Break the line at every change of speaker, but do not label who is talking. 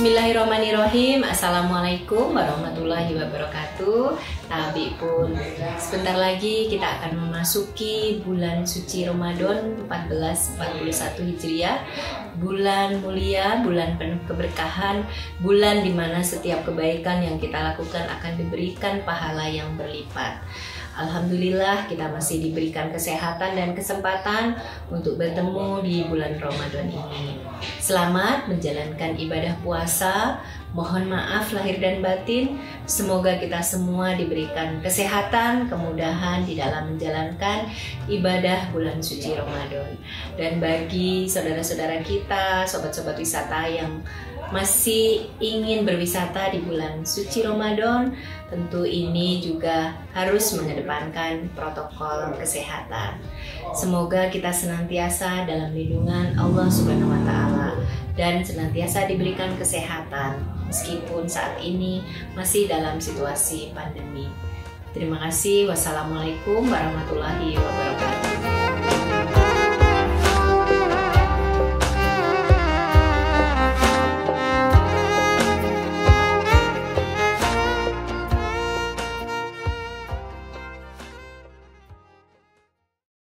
Bismillahirrahmanirrahim. Assalamualaikum warahmatullahi wabarakatuh. Tabi pun sebentar lagi kita akan memasuki bulan suci Ramadan 1441 Hijriah. Bulan mulia, bulan penuh keberkahan, bulan dimana setiap kebaikan yang kita lakukan akan diberikan pahala yang berlipat. Alhamdulillah kita masih diberikan kesehatan dan kesempatan untuk bertemu di bulan Ramadan ini. Selamat menjalankan ibadah puasa. Mohon maaf lahir dan batin. Semoga kita semua diberikan kesehatan, kemudahan di dalam menjalankan ibadah bulan suci Ramadan. Dan bagi saudara-saudara kita, sobat-sobat wisata yang masih ingin berwisata di bulan suci Ramadan, tentu ini juga harus mengedepankan protokol kesehatan. Semoga kita senantiasa dalam lindungan Allah Subhanahu wa Ta'ala dan senantiasa diberikan kesehatan meskipun saat ini masih dalam situasi pandemi. Terima kasih. Wassalamualaikum warahmatullahi wabarakatuh.